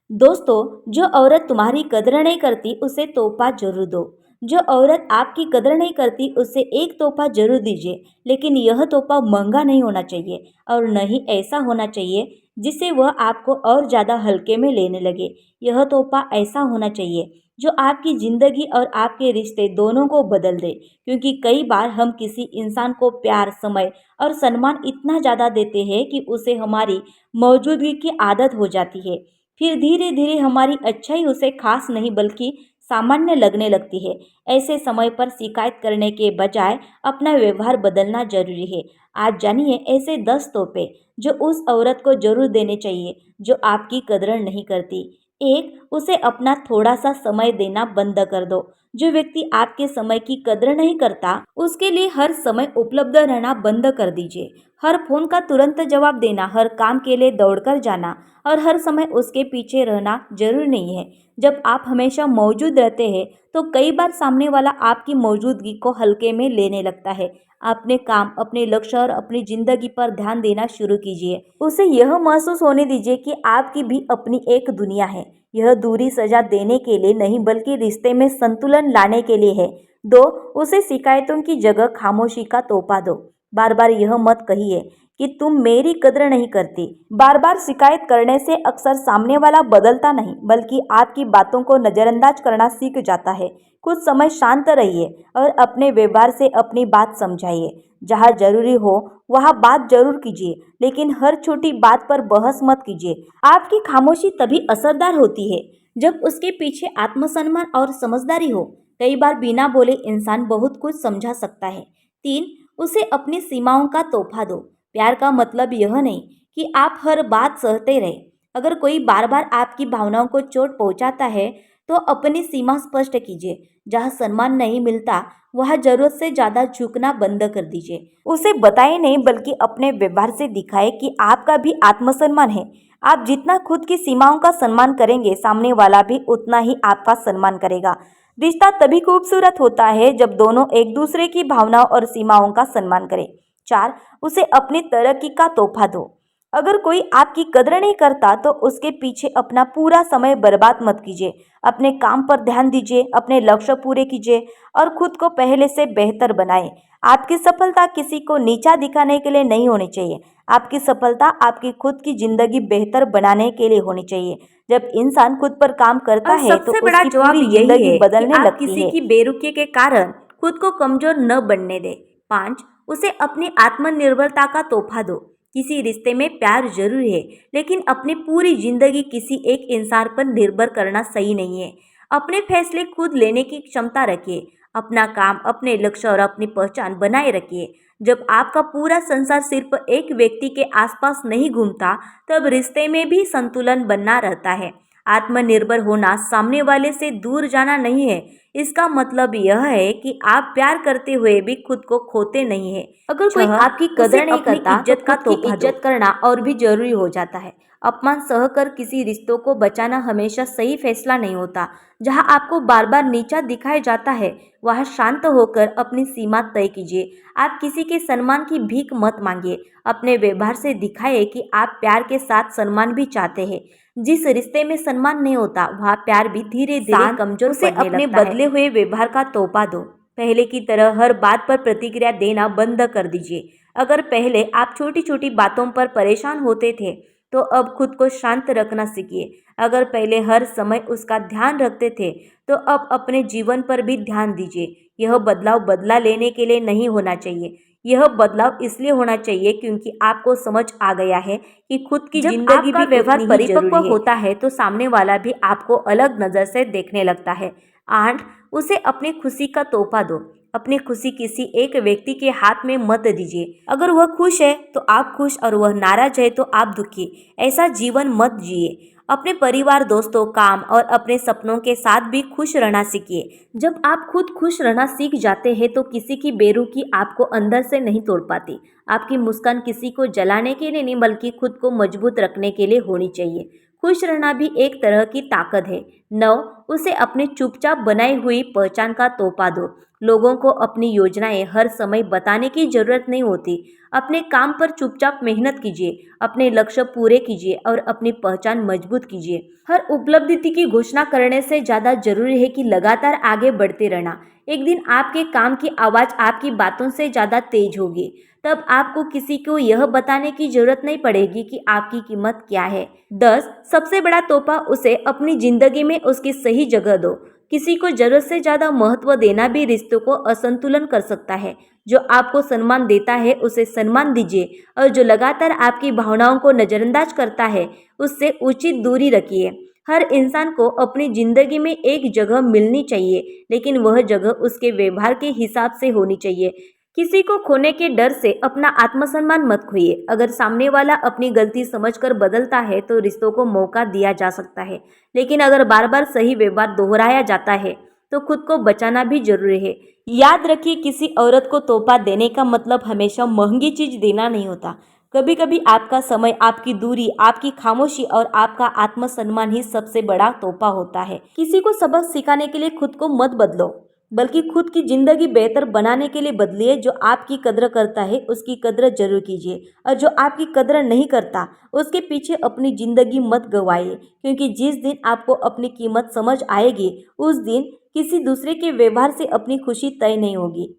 दोस्तों, जो औरत तुम्हारी कदर नहीं करती उसे तोहफा जरूर दो। जो औरत आपकी कदर नहीं करती उसे एक तोहफा जरूर दीजिए, लेकिन यह तोहफा महंगा नहीं होना चाहिए और न ही ऐसा होना चाहिए जिससे वह आपको और ज़्यादा हल्के में लेने लगे। यह तोहफा ऐसा होना चाहिए जो आपकी ज़िंदगी और आपके रिश्ते दोनों को बदल दे, क्योंकि कई बार हम किसी इंसान को प्यार, समय और सम्मान इतना ज़्यादा देते हैं कि उसे हमारी मौजूदगी की आदत हो जाती है। फिर धीरे धीरे हमारी अच्छाई उसे खास नहीं बल्कि सामान्य लगने लगती है। ऐसे समय पर शिकायत करने के बजाय अपना व्यवहार बदलना जरूरी है। आज जानिए ऐसे 10 तोहफे जो उस औरत को जरूर देने चाहिए जो आपकी कदर नहीं करती। एक, उसे अपना थोड़ा सा समय देना बंद कर दो। जो व्यक्ति आपके समय की कदर नहीं करता उसके लिए हर समय उपलब्ध रहना बंद कर दीजिए। हर फोन का तुरंत जवाब देना, हर काम के लिए दौड़कर जाना और हर समय उसके पीछे रहना जरूरी नहीं है। जब आप हमेशा मौजूद रहते हैं तो कई बार सामने वाला आपकी मौजूदगी को हल्के में लेने लगता है। अपने काम, अपने लक्ष्य और अपनी जिंदगी पर ध्यान देना शुरू कीजिए। उसे यह महसूस होने दीजिए कि आपकी भी अपनी एक दुनिया है। यह दूरी सजा देने के लिए नहीं बल्कि रिश्ते में संतुलन लाने के लिए है। दो, उसे शिकायतों की जगह खामोशी का तोहफा दो। बार बार यह मत कहिए कि तुम मेरी कदर नहीं करती। बार बार शिकायत करने से अक्सर सामने वाला बदलता नहीं बल्कि आपकी बातों को नजरअंदाज करना सीख जाता है। कुछ समय शांत रहिए और अपने व्यवहार से अपनी बात समझाइए। जहाँ जरूरी हो वहाँ बात जरूर कीजिए, लेकिन हर छोटी बात पर बहस मत कीजिए। आपकी खामोशी तभी असरदार होती है जब उसके पीछे आत्मसम्मान और समझदारी हो। कई बार बिना बोले इंसान बहुत कुछ समझा सकता है। तीन, उसे अपनी सीमाओं का तोहफा दो। प्यार का मतलब यह नहीं कि आप हर बात सहते रहे। अगर कोई बार बार आपकी भावनाओं को चोट पहुंचाता है तो अपनी सीमा स्पष्ट कीजिए। जहाँ सम्मान नहीं मिलता वहाँ जरूरत से ज़्यादा झुकना बंद कर दीजिए। उसे बताए नहीं बल्कि अपने व्यवहार से दिखाए कि आपका भी आत्मसम्मान है। आप जितना खुद की सीमाओं का सम्मान करेंगे सामने वाला भी उतना ही आपका सम्मान करेगा। रिश्ता तभी खूबसूरत होता है जब दोनों एक दूसरे की भावनाओं और सीमाओं का सम्मान करें। चार, उसे अपनी तरक्की का तोहफा दो। अगर कोई आपकी कदर नहीं करता तो उसके पीछे अपना पूरा समय बर्बाद मत कीजिए। अपने काम पर ध्यान दीजिए, अपने लक्ष्य पूरे कीजिए और खुद को पहले से बेहतर बनाएं। आपकी सफलता किसी को नीचा दिखाने के लिए नहीं होनी चाहिए। आपकी सफलता आपकी खुद की जिंदगी बेहतर बनाने के लिए होनी चाहिए। जब इंसान खुद पर काम करता और है तो सबसे बड़ा उसकी जवाब पूरी यही जिंदगी है कि बदलने आप लगती किसी है। की बेरुखी के कारण खुद को कमजोर न बनने दें। पाँच, उसे अपनी आत्मनिर्भरता का तोहफा दो। किसी रिश्ते में प्यार जरूरी है, लेकिन अपनी पूरी जिंदगी किसी एक इंसान पर निर्भर करना सही नहीं है। अपने फैसले खुद लेने की क्षमता रखिए। अपना काम, अपने लक्ष्य और अपनी पहचान बनाए रखिए। जब आपका पूरा संसार सिर्फ एक व्यक्ति के आसपास नहीं घूमता, तब रिश्ते में भी संतुलन बना रहता है। आत्मनिर्भर होना सामने वाले से दूर जाना नहीं है। इसका मतलब यह है कि आप प्यार करते हुए भी खुद को खोते नहीं है। अगर कोई आपकी कदर नहीं करता तो खुद की इज्जत करना और भी जरूरी हो जाता है। अपमान सहकर किसी रिश्तों को बचाना हमेशा सही फैसला नहीं होता। जहां आपको बार बार नीचा दिखाया जाता है वहां शांत होकर अपनी सीमा तय कीजिए। आप किसी के सम्मान की भीख मत मांगिए। अपने व्यवहार से दिखाइए कि आप प्यार के साथ सम्मान भी चाहते हैं। जिस रिश्ते में सम्मान नहीं होता वहाँ प्यार भी धीरे धीरे कमजोर उसे पड़ने अपने लगता बदले हुए व्यवहार का तोहफा दो। पहले की तरह हर बात पर प्रतिक्रिया देना बंद कर दीजिए। अगर पहले आप छोटी छोटी बातों पर परेशान होते थे तो अब खुद को शांत रखना सीखिए। अगर पहले हर समय उसका ध्यान रखते थे तो अब अपने जीवन पर भी ध्यान दीजिए। यह बदलाव बदला लेने के लिए नहीं होना चाहिए। यह बदलाव इसलिए होना चाहिए क्योंकि आपको समझ आ गया है कि खुद की जिंदगी भी व्यवहार परिपक्व होता है तो सामने वाला भी आपको अलग नजर से देखने लगता है। आठ, उसे अपनी खुशी का तोहफा दो। अपनी खुशी किसी एक व्यक्ति के हाथ में मत दीजिए। अगर वह खुश है तो आप खुश और वह नाराज है तो आप दुखी। ऐसा जीवन मत जिए। अपने परिवार, दोस्तों, काम और अपने सपनों के साथ भी खुश रहना सीखिए। जब आप खुद खुश रहना सीख जाते हैं तो किसी की बेरुखी आपको अंदर से नहीं तोड़ पाती। आपकी मुस्कान किसी को जलाने के लिए नहीं बल्कि खुद को मजबूत रखने के लिए होनी चाहिए। खुश रहना भी एक तरह की ताकत है। नौ, उसे अपने चुपचाप बनाई हुई पहचान का तोहफा दो। लोगों को अपनी योजनाएं हर समय बताने की जरूरत नहीं होती। अपने काम पर चुपचाप मेहनत कीजिए, अपने लक्ष्य पूरे कीजिए और अपनी पहचान मजबूत कीजिए। हर उपलब्धि की घोषणा करने से ज्यादा जरूरी है कि लगातार आगे बढ़ते रहना। एक दिन आपके काम की आवाज आपकी बातों से ज्यादा तेज होगी। तब आपको किसी को यह बताने की जरूरत नहीं पड़ेगी कि आपकी कीमत क्या है। 10 सबसे बड़ा तोहफा उसे अपनी जिंदगी में उसकी सही जगह दो। किसी को जरूरत से ज्यादा महत्व देना भी रिश्तों को असंतुलन कर सकता है। जो आपको सम्मान देता है उसे सम्मान दीजिए और जो लगातार आपकी भावनाओं को नजरअंदाज करता है उससे उचित दूरी रखिए। हर इंसान को अपनी जिंदगी में एक जगह मिलनी चाहिए, लेकिन वह जगह उसके व्यवहार के हिसाब से होनी चाहिए। किसी को खोने के डर से अपना आत्मसम्मान मत खोइए। अगर सामने वाला अपनी गलती समझकर बदलता है तो रिश्तों को मौका दिया जा सकता है, लेकिन अगर बार बार सही व्यवहार दोहराया जाता है तो खुद को बचाना भी जरूरी है। याद रखिए, किसी औरत को तोहफा देने का मतलब हमेशा महंगी चीज देना नहीं होता। कभी कभी आपका समय, आपकी दूरी, आपकी खामोशी और आपका आत्मसम्मान ही सबसे बड़ा तोहफा होता है। किसी को सबक सिखाने के लिए खुद को मत बदलो, बल्कि खुद की जिंदगी बेहतर बनाने के लिए बदलिए। जो आपकी कद्र करता है उसकी कद्र जरूर कीजिए, और जो आपकी कद्र नहीं करता उसके पीछे अपनी जिंदगी मत गवाइए, क्योंकि जिस दिन आपको अपनी कीमत समझ आएगी उस दिन किसी दूसरे के व्यवहार से अपनी खुशी तय नहीं होगी।